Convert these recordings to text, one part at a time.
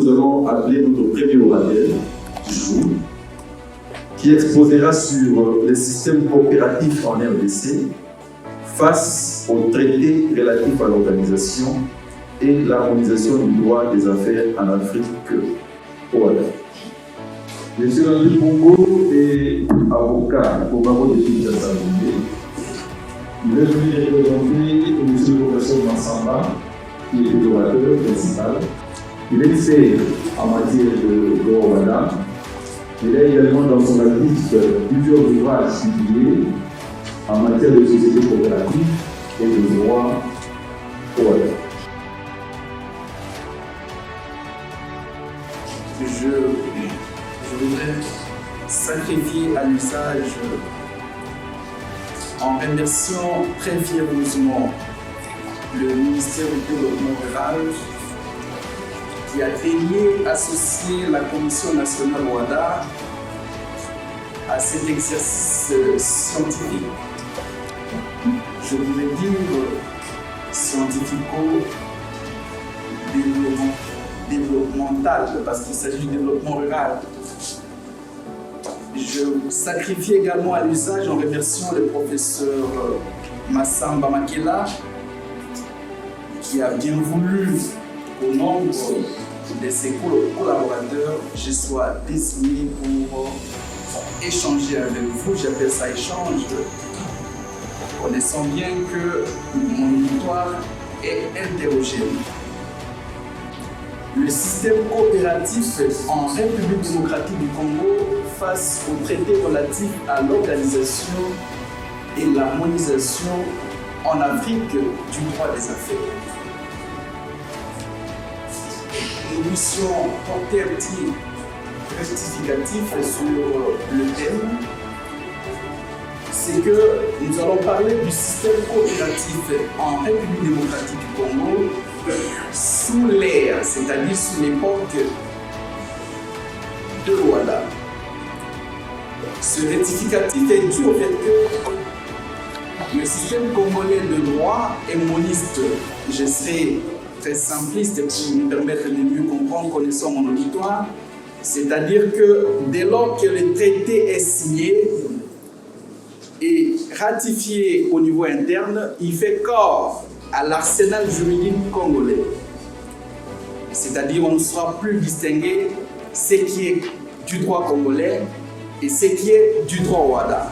nous allons appeler notre premier orateur du jour, qui exposera sur les systèmes coopératifs en RDC face aux traités relatifs à l'organisation et l'harmonisation du droit des affaires en Afrique OADA. Je suis André Bongo et avocat au barreau de Kinshasa. Je vais venir représenter M. le professeur Massamba, qui est l'orateur principal. Il est expert en matière de droit OADA. Il a également dans son actif plusieurs ouvrages publiés en matière de société coopérative et de droit OADA. Je voudrais sacrifier à l'usage en remerciant très fiéreusement le ministère du Développement rural qui a daigné associer la Commission nationale OADA à cet exercice scientifique. Je voudrais dire scientifico-développemental, parce qu'il s'agit du développement rural. Je sacrifie également à l'usage en remerciant le professeur Massamba Makela qui a bien voulu qu'au nombre de ses collaborateurs, je sois désigné pour échanger avec vous. J'appelle ça échange, connaissant bien que mon auditoire est hétérogène. Le système coopératif en République démocratique du Congo face aux traités relatifs à l'organisation et l'harmonisation en Afrique du droit des affaires. Nous puissions porter un petit rectificatif sur le thème. C'est que nous allons parler du système coopératif en République démocratique du Congo sous l'ère, c'est-à-dire sous l'époque de l'OADA. Ce rectificatif est dû au fait que le système congolais de droit est moniste. Je serai très simpliste pour me permettre de mieux comprendre, connaissant mon auditoire. C'est-à-dire que dès lors que le traité est signé et ratifié au niveau interne, il fait corps à l'arsenal juridique congolais. C'est-à-dire on ne saura plus distinguer ce qui est du droit congolais et ce qui est du droit OADA.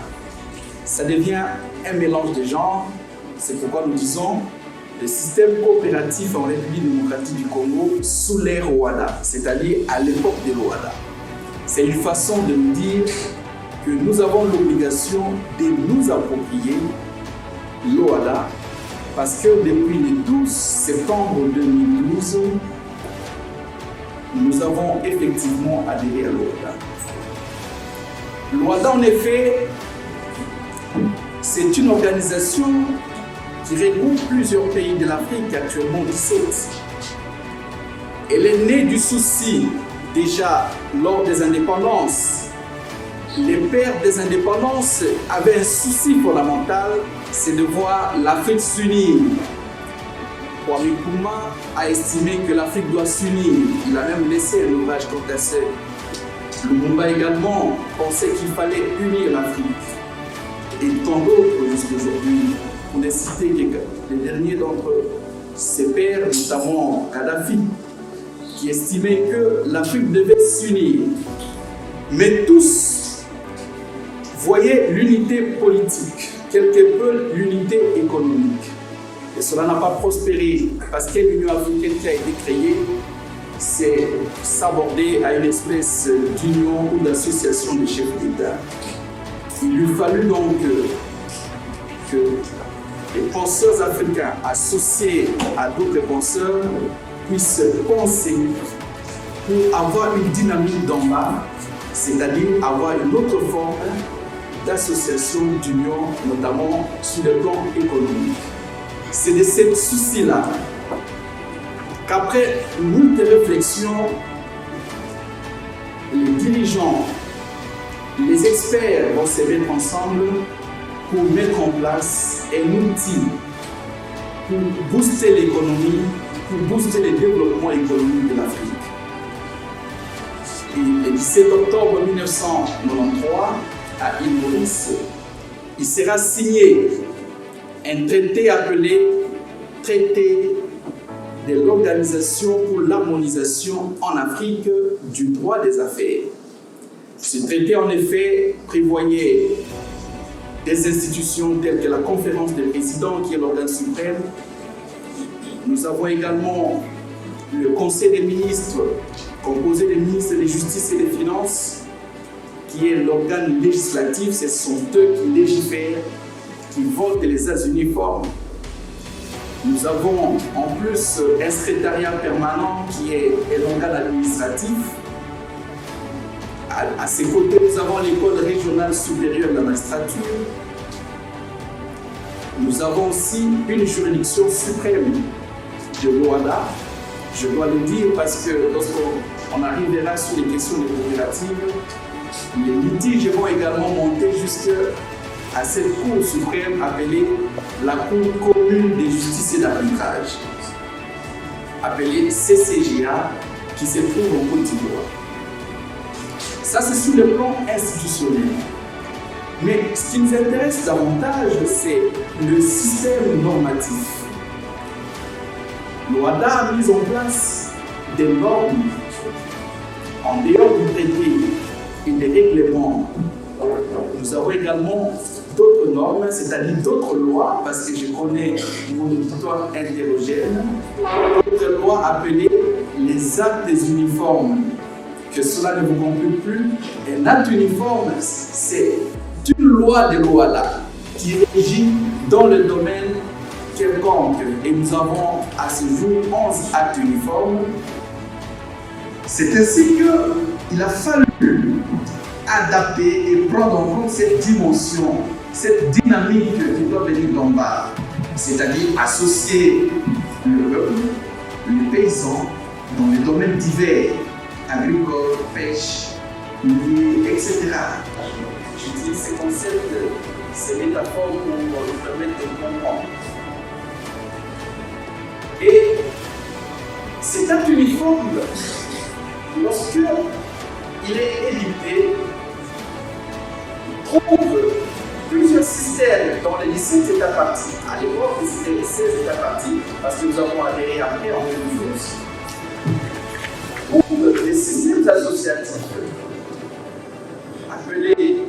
Ça devient un mélange de genres. C'est pourquoi nous disons le système coopératif en République démocratique du Congo sous l'ère OADA, c'est-à-dire à l'époque de l'OADA. C'est une façon de nous dire que nous avons l'obligation de nous approprier l'OADA parce que depuis le 12 septembre 2012, nous avons effectivement adhéré à l'OADA. L'OADA, en effet, c'est une organisation qui regroupe plusieurs pays de l'Afrique, actuellement 17. Elle est née du souci, déjà lors des indépendances. Les pères des indépendances avaient un souci fondamental, c'est de voir l'Afrique s'unir. Kwame Nkrumah a estimé que l'Afrique doit s'unir. Il a même laissé un ouvrage concassé. Lumumba également pensait qu'il fallait unir l'Afrique. Et tant d'autres jusqu'aujourd'hui. On a cité les derniers d'entre ses pères, notamment Kadhafi, qui estimait que l'Afrique devait s'unir. Mais tous voyaient l'unité politique, quelque peu l'unité économique. Et cela n'a pas prospéré parce que l'Union africaine qui a été créée, c'est s'aborder à une espèce d'union ou d'association de chefs d'État. Il lui fallut donc que les penseurs africains associés à d'autres penseurs puissent penser pour avoir une dynamique d'en bas, c'est-à-dire avoir une autre forme d'association, d'union, notamment sur le plan économique. C'est de ce souci-là qu'après moult réflexions, les dirigeants, les experts vont se mettre ensemble pour mettre en place un outil pour booster l'économie, pour booster le développement économique de l'Afrique. le 17 octobre 1993, à l'île Maurice, il sera signé un traité appelé Traité de l'Organisation pour l'harmonisation en Afrique du droit des affaires. Ce traité, en effet, prévoyait des institutions telles que la conférence des présidents, qui est l'organe suprême. Nous avons également le Conseil des ministres, composé des ministres de justice et des finances, qui est l'organe législatif. Ce sont eux qui légifèrent, qui votent les aides uniformes. Nous avons en plus un secrétariat permanent qui est l'organe administratif. À ses côtés, nous avons l'école régionale supérieure de la magistrature. Nous avons aussi une juridiction suprême de l'OHADA. Je dois le dire parce que lorsqu'on arrivera sur les questions des coopératives, les litiges vont également monter jusqu'à cette Cour suprême appelée la Cour commune de justice et d'arbitrage, appelée CCJA, qui se trouve en Côte d'Ivoire. Ça, c'est sur le plan institutionnel. Mais ce qui nous intéresse davantage, c'est le système normatif. L'OHADA a mis en place des normes en dehors du traité et des règlements. Nous avons également d'autres normes, c'est-à-dire d'autres lois, parce que je connais mon auditoire hétérogène, d'autres lois appelées les actes uniformes, que cela ne vous complique plus. Un acte uniforme, c'est une loi de l'OHADA qui régit dans le domaine quelconque. Et nous avons à ce jour 11 actes uniformes. C'est ainsi qu'il a fallu adapter et prendre en compte cette dimension, cette dynamique qui doit venir d'en bas, c'est-à-dire associer le peuple, les paysans dans les domaines divers, agricole, pêche, minier, etc. J'utilise ces concepts, ces métaphores pour nous permettre de comprendre. Et cet acte uniforme, lorsque il est édicté, trouve plusieurs systèmes dans les 17 États partis. À l'époque, c'était les 16 États partis, parce que nous avons adhéré après en 2012. Trouve des systèmes associatifs appelés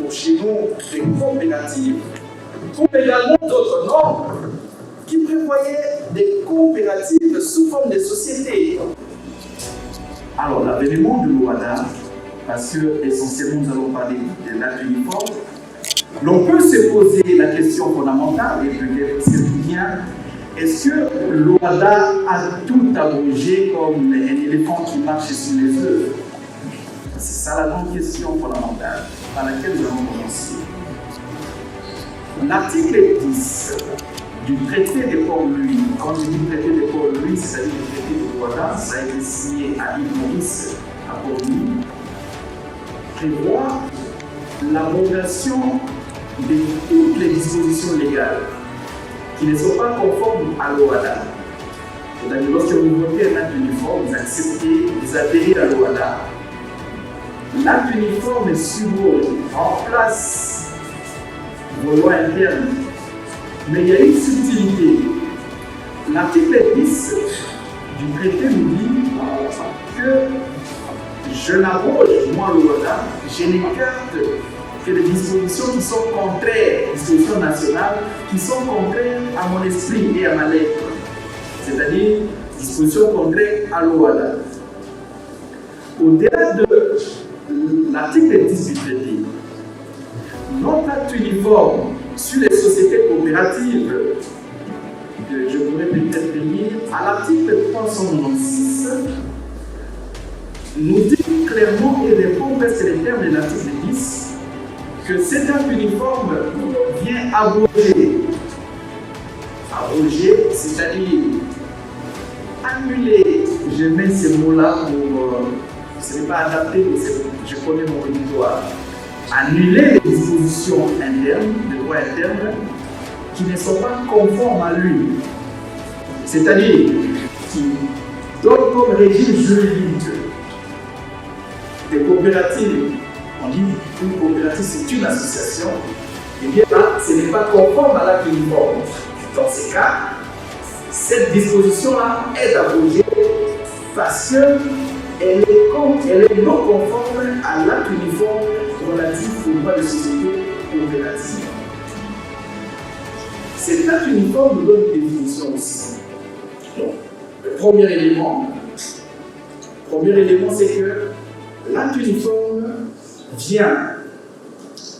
pour chez nous des coopératives, trouve également d'autres normes qui prévoyaient des coopératives sous forme de sociétés. Alors, l'avènement de l'OHADA, parce que essentiellement nous allons parler de l'acte uniforme, l'on peut se poser la question fondamentale, et peut-être c'est bien, est-ce que l'OHADA a tout abrogé comme un éléphant qui marche sur les œufs? C'est ça la grande question fondamentale par laquelle nous allons commencer. L'article 10 du traité de Port-Louis, quand je dis traité de Port-Louis, c'est-à-dire le traité de l'OHADA, ça a été signé à l'île Maurice, à Port-Louis, prévoit l'abrogation de toutes les dispositions légales qui ne sont pas conformes à l'OHADA. C'est-à-dire, lorsque vous votez un acte uniforme, vous acceptez, vous adhérez à l'OHADA. L'acte uniforme remplace vos lois internes. Mais il y a une subtilité. L'article 10 du traité nous dit que je n'abroge, moi l'OHADA, je n'écarte que les dispositions qui sont contraires, dispositions nationales, qui sont contraires à mon esprit et à ma lettre. C'est-à-dire, dispositions contraires à l'OHADA. Au-delà de l'article 10 du traité, notre acte uniforme sur les sociétés coopératives, je pourrais peut-être lire, à l'article 396, nous dit clairement et répond presque les termes de l'article 10 que cet acte uniforme vient abroger. Abroger, c'est-à-dire annuler, je mets ces mots-là pour. Ce n'est pas adapté, mais je connais mon auditoire. Annuler les dispositions internes, de droit interne, qui ne sont pas conformes à lui. C'est-à-dire qui donnent comme régime juridique coopérative, on dit une coopérative c'est une association, eh bien là, ce n'est pas conforme à l'acte uniforme. Dans ces cas, cette disposition-là est abrogée parce qu'elle est non conforme à l'acte uniforme relatif au droit de société coopérative. Cet acte uniforme nous donne une définition aussi. Donc, le premier élément, c'est que l'acte uniforme vient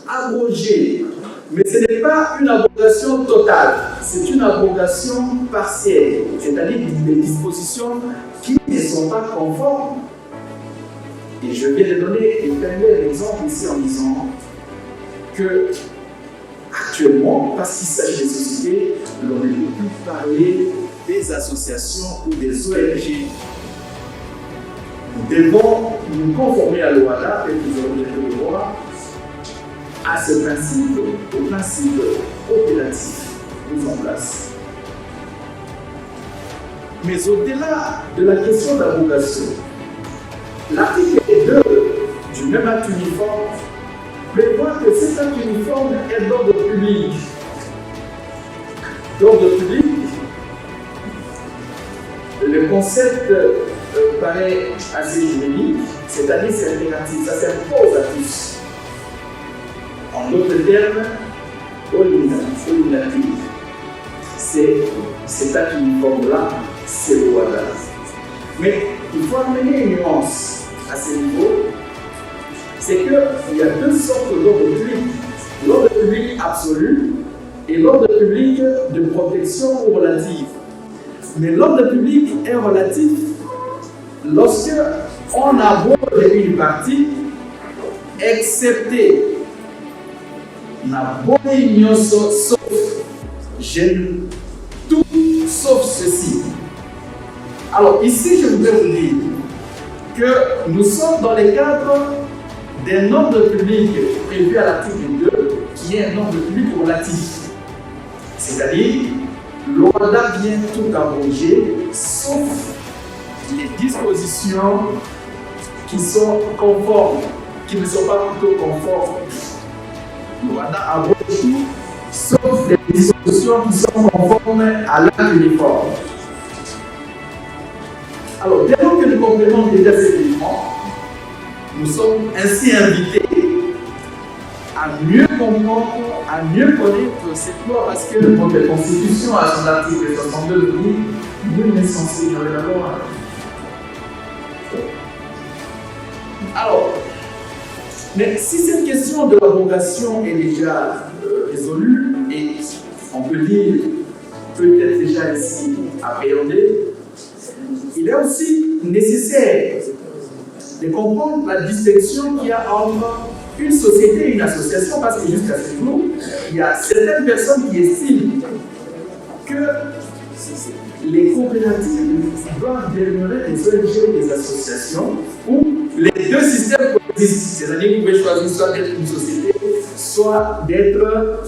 abroger, mais ce n'est pas une abrogation totale, c'est une abrogation partielle, c'est-à-dire des dispositions qui ne sont pas conformes. Et je viens de donner un dernier exemple ici en disant que actuellement, parce qu'il s'agit des sociétés, l'on ne peut plus parler des associations ou des ONG. Nous devons nous conformer à l'OHADA, et nous allons bientôt le voir, à ce principe, au principe coopératif mis en place. Mais au-delà de la question d'abrogation, l'article 2 du même acte uniforme prévoit que cet acte uniforme est d'ordre public. D'ordre public, le concept paraît assez juridique, c'est-à-dire c'est impératif, ça s'impose à tous. En d'autres termes, olinatif, c'est cet acte uniforme-là, c'est le WADA. Mais il faut amener une nuance à ce niveau, c'est qu'il y a deux sortes d'ordre public. L'ordre public absolu et l'ordre public de protection ou relative. Mais l'ordre public est relatif lorsque on aborde une partie, excepté la bonne sauf j'aime tout sauf ceci. Alors ici, je voudrais vous dire que nous sommes dans le cadre d'un ordre public prévu à l'article 2, qui est un ordre public relatif. C'est-à-dire, l'OHADA vient tout abroger, sauf les dispositions qui sont conformes, qui ne sont pas plutôt conformes. L'OHADA abroge tout, sauf les dispositions qui sont conformes à l'acte uniforme. Alors, dès lors que nous comprenons déjà ces éléments, nous sommes ainsi invités à mieux comprendre, à mieux connaître cette loi, parce que notre Constitution, à son article 62, nous dit nul n'est censé ignorer la loi. Alors, mais si cette question de l'abrogation est déjà résolue, et on peut dire peut-être déjà ici appréhendée, il est aussi nécessaire de comprendre la distinction qu'il y a entre une société et une association, parce que jusqu'à ce jour, il y a certaines personnes qui estiment que les coopératives doivent demeurer des ONG ou des associations où les deux systèmes coexistent. C'est-à-dire que vous pouvez choisir soit d'être une société, soit d'être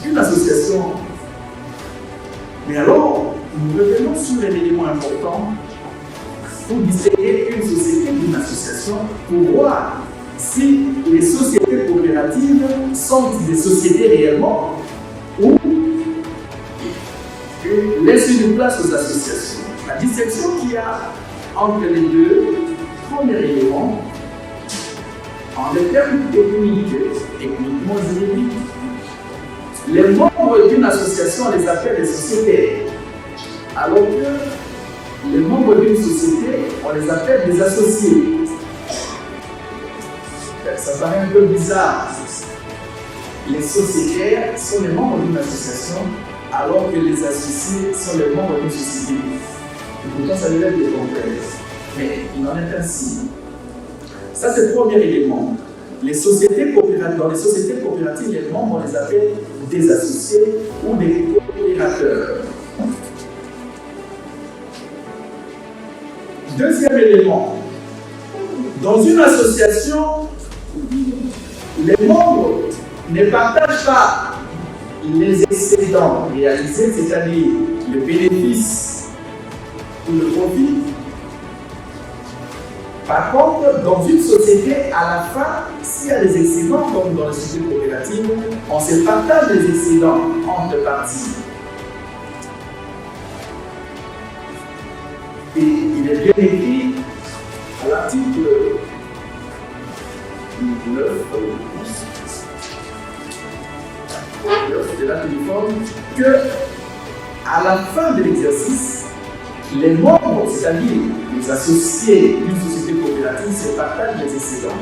une association. Mais alors, nous revenons sur un élément important pour distinguer une société d'une association, pour voir si les sociétés coopératives sont des sociétés réellement ou laissent une place aux associations. La distinction qu'il y a entre les deux, premier élément, en des termes techniquement juridiques, les membres d'une association, on les appelle des sociétaires, alors que les membres d'une société, on les appelle des associés. Ça paraît un peu bizarre. Les sociétaires sont les membres d'une association, alors que les associés sont les membres d'une société. Et pourtant, ça devait être complexe. Mais il en est ainsi. Ça, c'est le premier élément. Les sociétés coopératives, dans les sociétés coopératives, les membres, on les appelle des associés ou des coopérateurs. Deuxième élément. Dans une association, les membres ne partagent pas les excédents réalisés, c'est-à-dire le bénéfice ou le profit, Par contre, dans une société, à la fin, s'il y a des excédents, comme dans les sociétés coopératives, on se partage les excédents entre parties. Et il est bien écrit à l'article 9 de la téléphone que à la fin de l'exercice, les membres, c'est-à-dire les associés d'une société coopérative, se partagent les excédents.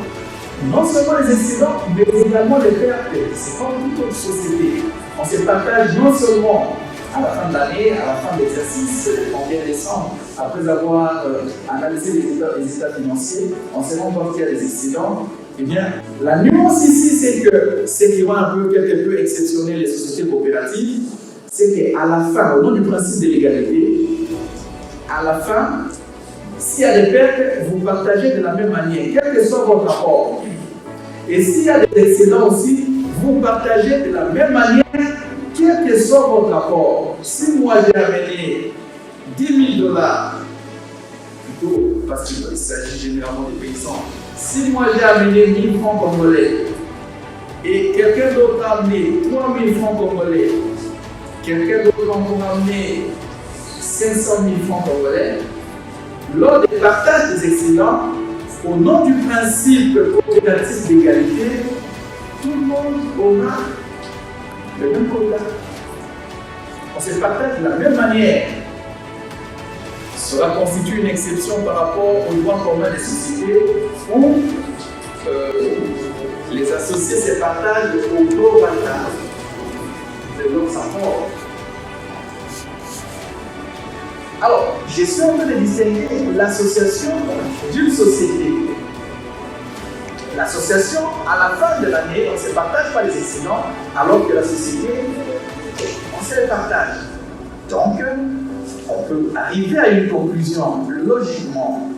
Non seulement les excédents, mais également les pertes. C'est comme toute autre société. On se partage non seulement à la fin de l'année, à la fin de l'exercice, le 31 décembre, après avoir analysé les états financiers, on se rend compte qu'il y a des excédents. Eh bien, la nuance ici, c'est que ce qui rend un peu, quelque peu exceptionnel les sociétés coopératives, c'est qu'à la fin, au nom du principe de l'égalité, à la fin, s'il y a des pertes, vous partagez de la même manière, quel que soit votre apport. Et s'il y a des excédents aussi, vous partagez de la même manière, quel que soit votre apport. Si moi j'ai amené $10 000, plutôt parce qu'il s'agit généralement des paysans, si moi j'ai amené 1000 francs congolais et quelqu'un d'autre a amené 3000 francs congolais, quelqu'un d'autre a amené 500 000 francs congolais, lors des partages des excédents, au nom du principe coopératif d'égalité, tout le monde aura le même quota. On se partage de la même manière. Cela constitue une exception par rapport au droit commun des sociétés où les associés se partagent au global de leurs apports. Alors, je suis en train de distinguer l'association d'une société. L'association, à la fin de l'année, on ne se partage pas les excédents, alors que la société, on se les partage. Donc, on peut arriver à une conclusion logiquement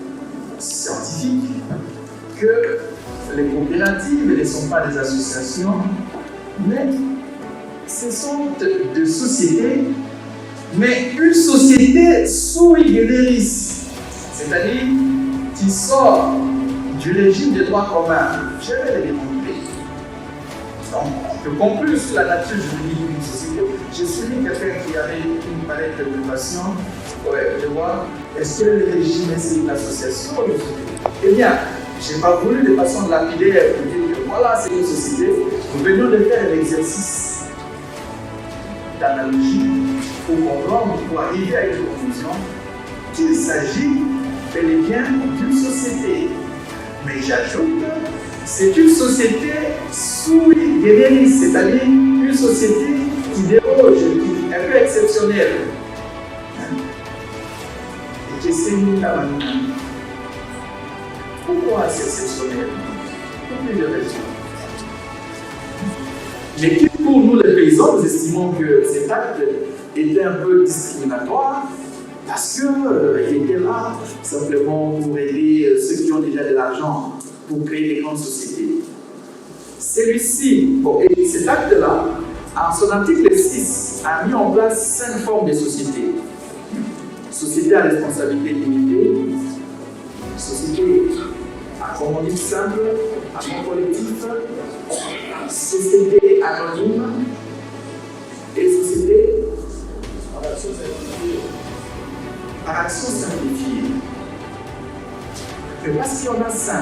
scientifique que les coopératives ne sont pas des associations, mais ce sont des sociétés, mais une société sui generis, c'est-à-dire qui sort du régime des droits communs. Je vais les démontrer. Donc, on peut conclure sur la nature juridique d'une société. Je suis quelqu'un qui avait une palette de préoccupation de voir est-ce que le régime est une association ou une société. Eh bien, je n'ai pas voulu de façon lapidaire pour dire que voilà, c'est une société. Nous venons de faire l'exercice d'analogie pour comprendre, pour arriver à une conclusion qu'il s'agit bel et bien d'une société. Mais j'ajoute, c'est une société sui generis, c'est-à-dire une société qui déroge, qui est un peu exceptionnelle. Et que c'est nous là. Pourquoi c'est exceptionnel? Pour plusieurs raisons. Mais pour nous les paysans, nous estimons que cet acte était un peu discriminatoire parce qu'il était là simplement pour aider ceux qui ont déjà de l'argent pour créer des grandes sociétés. Celui-ci, et cet acte-là, en son article 6, a mis en place 5 formes de sociétés. Société à responsabilité limitée, société à commandite simple, à nom collectif, société anonyme et société par action simplifiée. Mais parce qu'il y en a 5,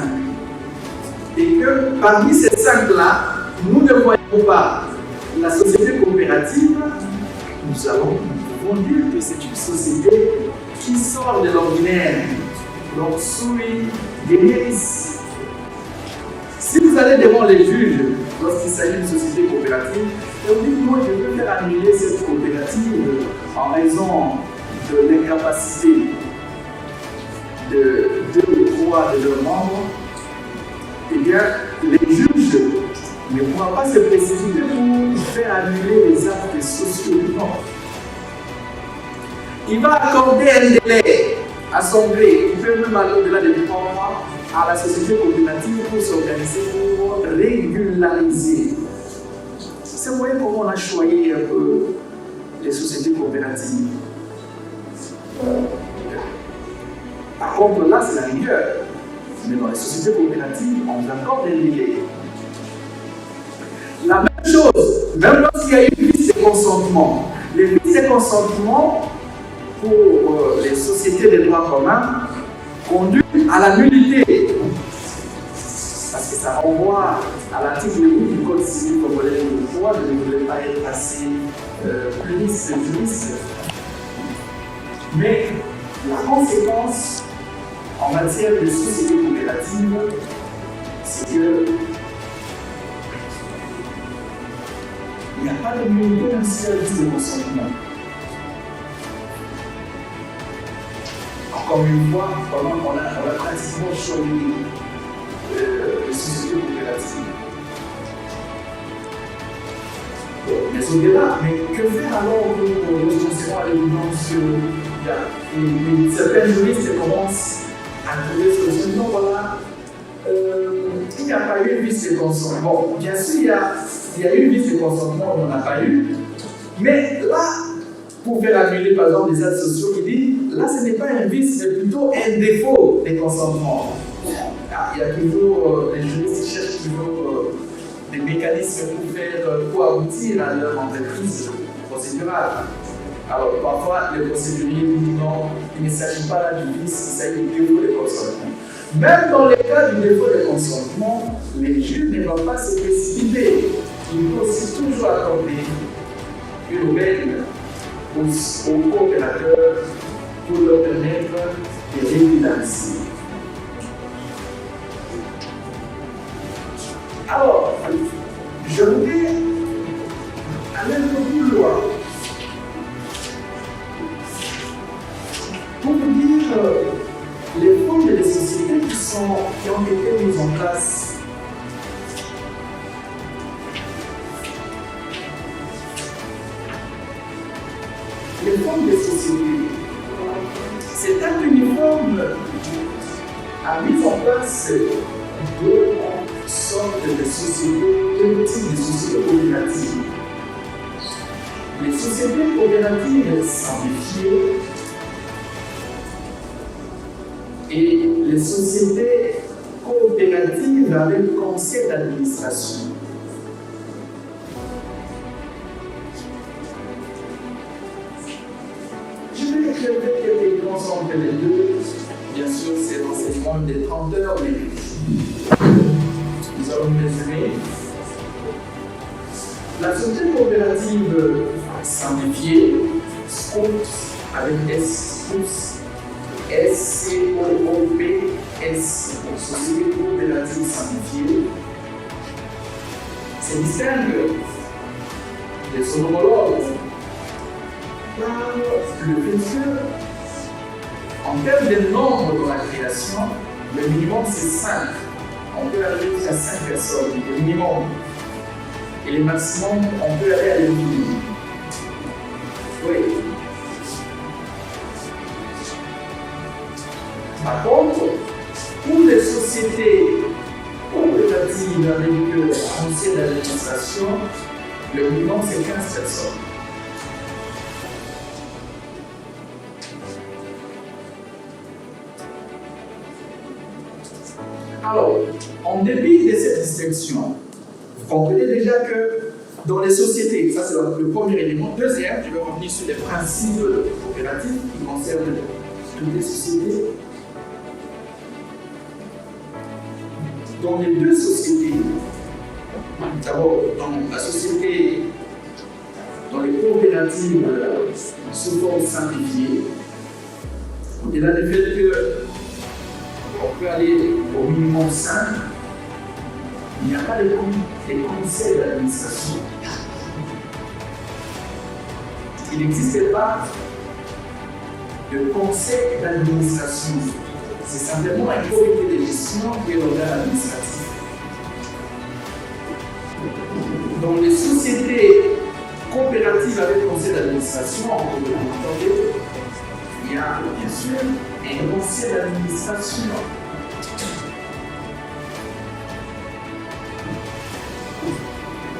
et que parmi ces 5-là, nous ne voyons pas la société coopérative, nous pouvons dire que c'est une société qui sort de l'ordinaire, donc sui generis. Si vous allez devant les juges lorsqu'il s'agit d'une société coopérative, et vous dites, moi je veux faire annuler cette coopérative en raison de l'incapacité de 2 ou 3 de leurs membres, eh bien, les juges ne pourront pas se précipiter pour faire annuler les actes sociaux du monde. Il va accorder un délai à son gré, il peut même aller au-delà de 3 mois à la société coopérative pour s'organiser, pour régulariser. C'est moyen comment on a choisi un peu les sociétés coopératives. Par contre, là, c'est la rigueur. Mais dans les sociétés coopératives, on vous accorde des délais. La même chose, même lorsqu'il y a une vice de consentement, les vices de consentement pour les sociétés de droit commun conduisent à la nullité. Parce que ça renvoie à l'article 8 du Code civil congolais de droit, je ne voulais pas être assez juriste. Mais la conséquence en matière de société coopérative, c'est que il n'y a pas de nullité même s'il y a de consentement. Encore une fois, on a pratiquement choisi les sociétés coopératives. Mais au-delà, mais que faire alors pour considérer à l'évidence qu'il y a certaines juristes commencent à trouver ce solution? Voilà, il n'y a pas eu vice de consentement. Bon, bien sûr, il y a eu vice de consentement, on n'en a pas eu. Mais là, pour faire annuler par exemple les actes sociaux, il dit là, ce n'est pas un vice, mais plutôt un défaut de consentement. Il y a toujours, les juristes cherchent toujours des mécanismes pour aboutir à leur entreprise procédurale. Alors parfois, les procéduriers disent non, il ne s'agit pas là du vice, il s'agit du défaut de consentement. Même dans le cas du défaut de consentement, les juges ne vont pas se précipiter. Il faut aussi toujours accorder une aide aux coopérateurs pour leur permettre de régulariser. Alors, je voudrais aller un peu plus loin pour vous dire les formes des sociétés qui ont été mises en place. Les formes des sociétés, c'est un uniforme a mis en place deux sortes de sociétés, deux types de sociétés coopératives. Les sociétés coopératives simplifiées et les sociétés coopératives avec conseil d'administration. Je vais écrire quelques différences entre les deux. Bien sûr, c'est l'enseignement des 30 heures, mais nous allons résumer. La société coopérative simplifiée, SCOOP, avec S, S-C-O-O-P-S, société coopérative simplifiée, se distingue de son homologue par le fait que, en termes de nombre dans la création, le minimum c'est 5. On peut aller jusqu'à 5 personnes, le minimum. Et le maximum, on peut aller à l'infini. Oui. Par contre, pour les sociétés coopératives avec le conseil d'administration, le minimum c'est 15 personnes. Alors, en dépit de cette distinction, vous comprenez déjà que dans les sociétés, ça c'est le premier élément. Deuxième, je vais revenir sur les principes coopératifs qui concernent toutes les sociétés. Dans les deux sociétés, d'abord dans la société, dans les coopératives sous forme simplifiée, au-delà du fait que on peut aller au minimum 5, il n'y a pas de conseils d'administration. Il n'existe pas de conseil d'administration. C'est simplement un comité de gestion qui est l'organe administratif. Dans les sociétés coopératives avec conseil d'administration, comme vous l'entendez, il y a bien sûr un conseil d'administration.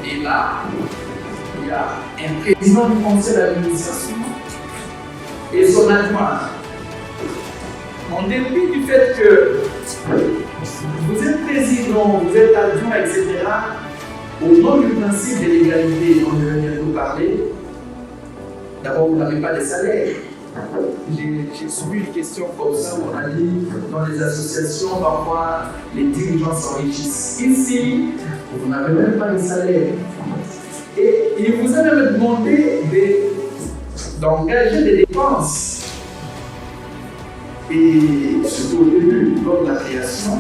Et là, il y a un président du conseil d'administration et son adjoint. En dépit du fait que vous êtes président, vous êtes adjoint, etc. Au nom du principe de l'égalité dont je viens de vous parler, d'abord, vous n'avez pas de salaire. J'ai suivi une question comme ça où on a dit dans les associations, parfois les dirigeants s'enrichissent. Ici, vous n'avez même pas de salaire. Et il vous a même demandé d'engager des dépenses. Et surtout au début, lors de la création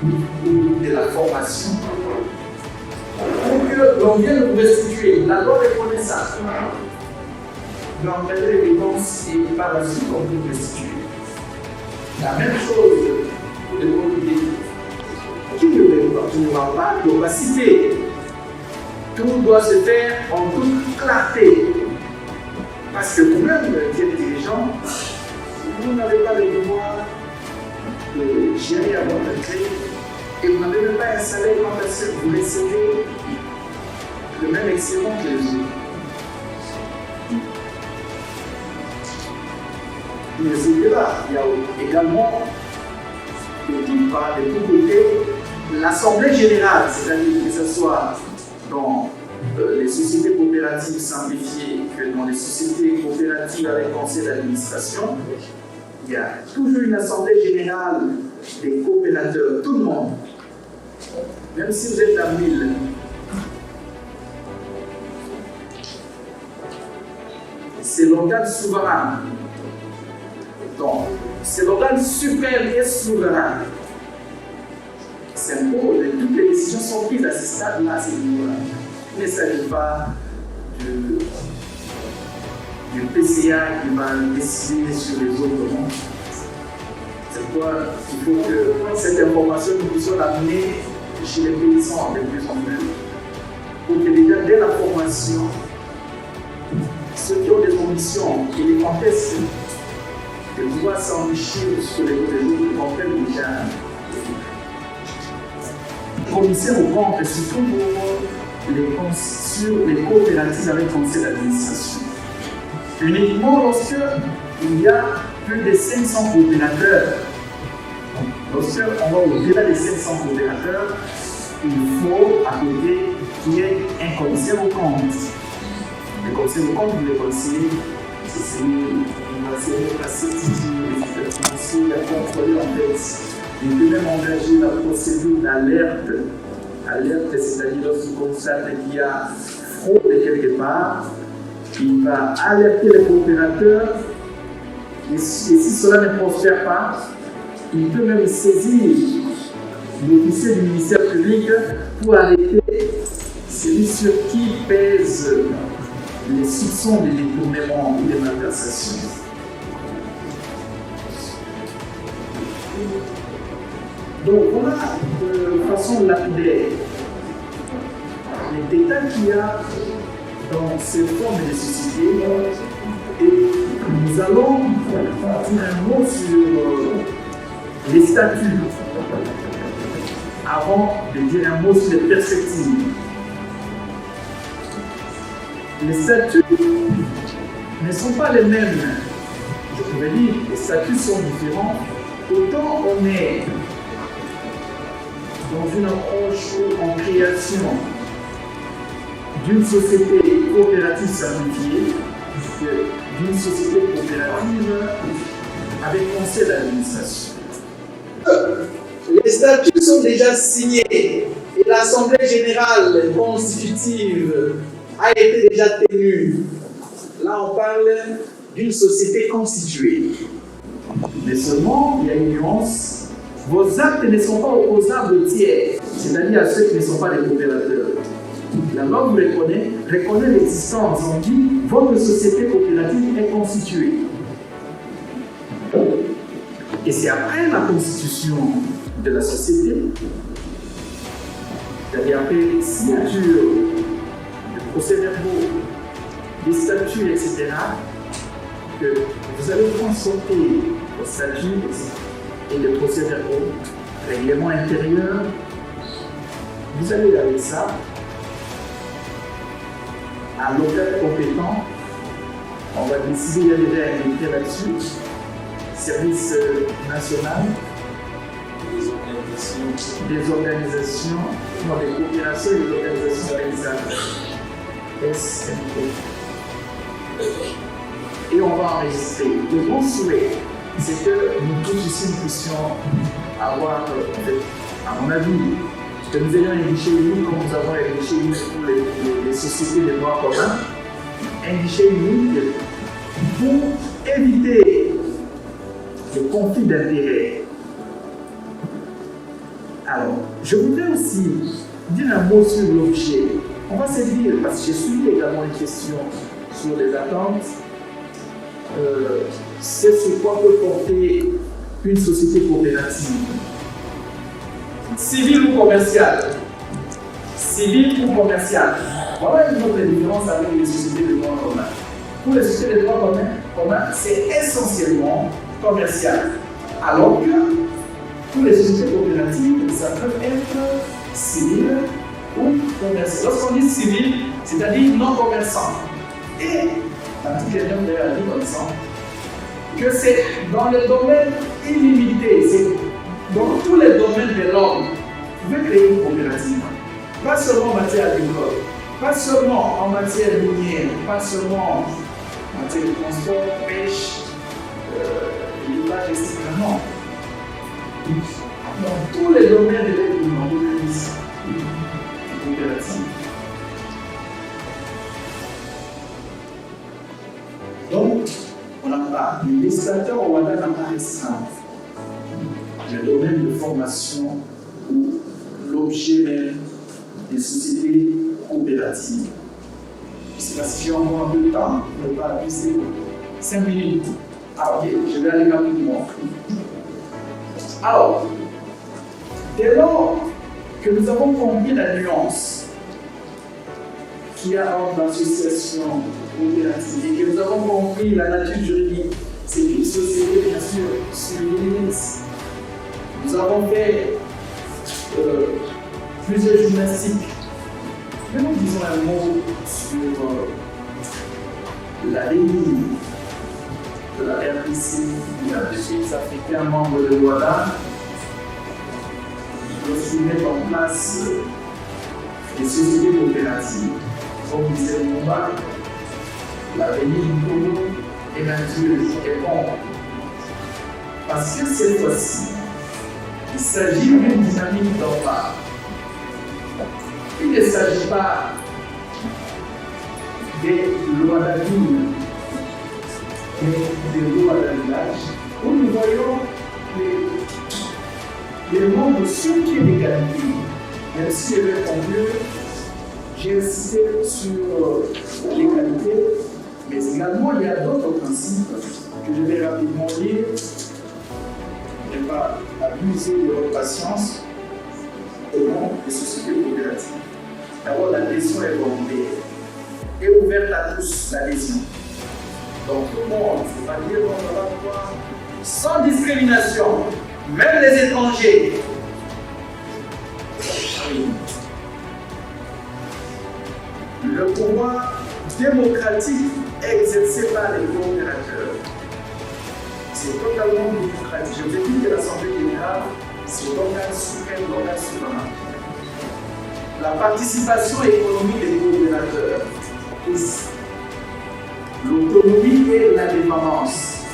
ou de la formation, pour que l'on vienne vous restituer. La loi reconnaît ça. D'engager les dépenses et par la suite on peut restituer. La même chose pour les politiques. Qui ne va pas d'opacité. Tout doit se faire en toute clarté. Parce que vous-même, qui êtes dirigeant, vous n'avez pas le devoir de gérer à votre entrée et vous n'avez même pas un salaire parce que vous recevez le même excellent que les autres. Mais au-delà, il y a également de toutes parts, de tous côtés, l'Assemblée générale, c'est-à-dire que ce soit dans les sociétés coopératives simplifiées que dans les sociétés coopératives avec conseil d'administration, il y a toujours une assemblée générale des coopérateurs, tout le monde. Même si vous êtes à 1000. C'est l'organe souverain. Donc, c'est l'organe suprême et souverain. C'est un peu, toutes les décisions sont prises à ce stade-là, c'est niveau-là. Il ne s'agit pas du PCA qui va décider sur les autres mondes. C'est pourquoi il faut que cette information, nous puissions l'amener chez les paysans de plus en plus. Pour que déjà, dès la formation, ceux qui ont des ambitions et les contestent, de pouvoir s'enrichir sur les autres comprennent déjà. Le commissaire au compte, c'est surtout pour sur les coopératives avec conseil d'administration. Uniquement lorsque il y a plus de 500 coopérateurs. Lorsqu'on va au-delà des 500 coopérateurs, il faut à côté qu'il y ait un commissaire au compte. Le commissaire au compte, vous le connaissez, c'est celui qui va se passer les financiers, il a contrôlé en fait. Il peut même engager la procédure d'alerte. Alerte, c'est-à-dire lorsqu'il constate qu'il y a fraude quelque part, il va alerter les coopérateurs. Et si cela ne prospère pas, il peut même saisir l'officier du ministère public pour arrêter celui sur qui pèsent les soupçons de détournement ou de malversation. Donc voilà de façon lapidaire les détails qu'il y a dans ces formes de société et nous allons dire un mot sur les statuts avant de dire un mot sur les perspectives. Les statuts ne sont pas les mêmes. Je pourrais dire que les statuts sont différents. Autant on est dans une approche en création d'une société coopérative simplifiée que d'une société coopérative avec conseil d'administration. Les statuts sont déjà signés et l'Assemblée générale constitutive a été déjà tenue. Là, on parle d'une société constituée. Mais seulement, il y a une nuance. Vos actes ne sont pas opposables aux tiers, c'est-à-dire à ceux qui ne sont pas des coopérateurs. La loi vous reconnaît l'existence. On dit votre société coopérative est constituée. Et c'est après la constitution de la société, c'est-à-dire après signature de procès-verbaux, des statuts, etc., que vous allez consulter vos statuts et les procès-verbaux, règlement intérieur. Vous allez avec ça à l'auteur compétent. On va décider, il y a déjà un comité là-dessus, service national, des organisations, non, des coopérations et des organisations paysannes. SMP. Et on va enregistrer. Le bon souhait, c'est que nous tous ici nous puissions avoir, à mon avis, que nous ayons un guichet unique comme nous avons un guichet unique pour les sociétés de droit commun, un guichet unique pour éviter le conflit d'intérêts. Alors, je voudrais aussi dire un mot sur l'objet. On va se dire, parce que j'ai suivi également une question sur les attentes, c'est sur quoi peut porter une société coopérative. Civile ou commerciale. Civile ou commerciale. Voilà une autre différence avec les sociétés de droit commun. Pour les sociétés de droit commun, c'est essentiellement commercial. Alors que pour les sociétés coopératives, ça peut être civil ou commercial. Lorsqu'on dit civil, c'est-à-dire non commerçant. Et l'article 9 de la vie comme ça, que c'est dans le domaine illimité, c'est dans tous les domaines de l'homme, vous pouvez créer une coopérative. Pas seulement en matière agricole, pas seulement en matière minière, pas seulement en matière de transport, pêche, l'élevage, etc. Non. Dans tous les domaines de l'économie, on utilise une coopérative. Donc, on n'a pas, le législateur au Rwanda n'a pas restreint le domaine de formation ou l'objet même des sociétés coopératives. Je ne sais pas si j'ai encore un peu de temps, je ne vais pas abuser 5 minutes. Ah ok, je vais aller rapidement. Alors, dès lors que nous avons compris la nuance qu'il y a entre l'association coopérative et que nous avons compris la nature juridique, c'est une société bien sûr sur l'Église. Nous avons fait plusieurs gymnastiques. Mais nous disons un mot sur la ligne de la RDC, il y a des pays africains membres de l'OADA. Lorsqu'ils mettent en place des sociétés coopératives, comme disait Mumba, l'avenir du Congo et Dieu est bon. Parce que cette fois-ci, il s'agit d'une dynamique normale. Il ne s'agit pas des lois d'admin, mais des lois d'adminage, où nous voyons les membres sur pied d'égalité. Même si je vais conclure, j'ai insisté sur l'égalité, mais également il y a d'autres principes que je vais rapidement lire. Je ne vais pas abuser de votre patience au nom des sociétés coopératives. D'abord, l'adhésion est volontaire et ouverte à tous, l'adhésion. Donc tout le monde, il ne faut pas dire qu'on va pouvoir sans discrimination, même les étrangers. Le pouvoir démocratique exercé par les coopérateurs. C'est totalement démocratique. Je vous ai dit que l'Assemblée générale, c'est l'organe suprême, l'organe souverain. La participation économique des coopérateurs, l'autonomie et l'indépendance.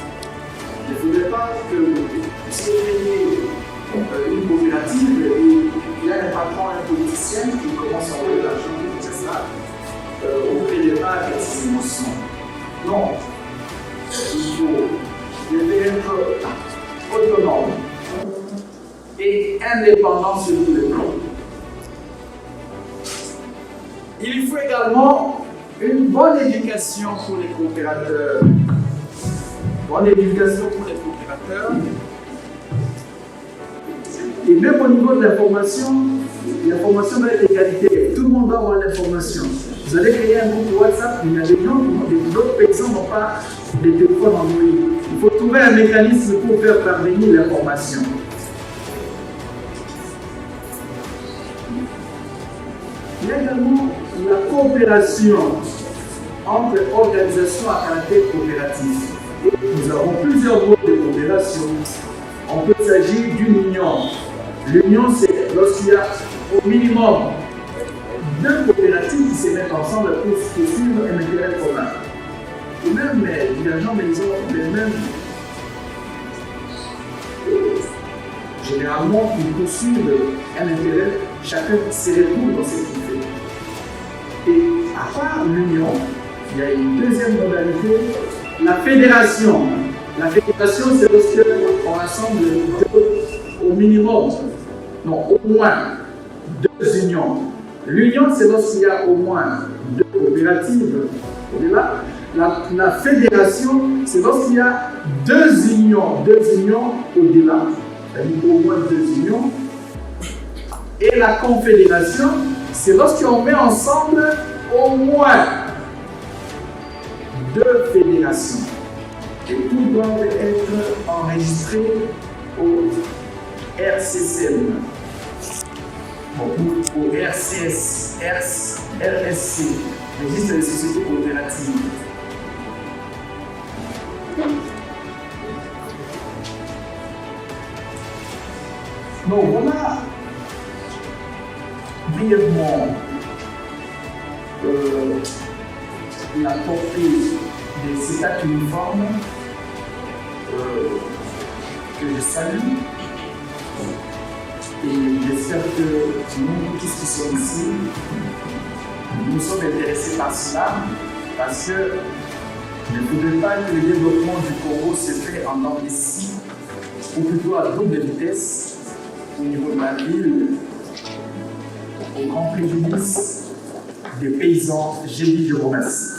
Il ne faudrait pas que vous créez une coopérative et il y a un patron, un politicien qui commence à envoyer l'argent pour faire ça. Vous ne créez pas avec ses émotions. Non. Il faut être autonome et indépendant sur tous les plans. Il faut également une bonne éducation pour les coopérateurs. Bonne éducation pour les coopérateurs. Et même au niveau de l'information doit être égalité. Tout le monde doit avoir l'information. Vous allez créer un groupe de WhatsApp, mais il y a des gens, d'autres personnes n'ont pas de téléphone en ligne. Il faut trouver un mécanisme pour faire parvenir l'information. Il y a également la coopération entre organisations à caractère coopératif. Nous avons plusieurs groupes de coopération. On peut s'agir d'une union L'union, c'est lorsqu'il y a au minimum 2 coopératives qui se mettent ensemble pour poursuivre un intérêt commun. Et même les dirigeants, mais ils ont les mêmes. Généralement, ils poursuivent un intérêt, chacun se retrouve dans ce qu'il fait. Et à part l'union, il y a une deuxième modalité, la fédération. La fédération, c'est lorsqu'on rassemble au minimum, non, au moins 2 unions. L'union, c'est lorsqu'il y a au moins 2 coopératives. Au-delà, la fédération, c'est lorsqu'il y a 2 unions au-delà, c'est-à-dire au moins 2 unions. Et la confédération, c'est lorsqu'on met ensemble au moins 2 fédérations. Et tout doit être enregistré au RCCM, au RCS, RSC, Registre des sociétés coopératives. Donc voilà brièvement la portée des cet actes uniformes que je salue. Et j'espère que nous tous qui sommes ici, nous sommes intéressés par cela, parce que il ne faudrait pas que le développement du Congo se fait en dents des scies, ou plutôt à double vitesse, au niveau de la ville, au grand préjudice des paysans. J'ai dit, je vous remercie.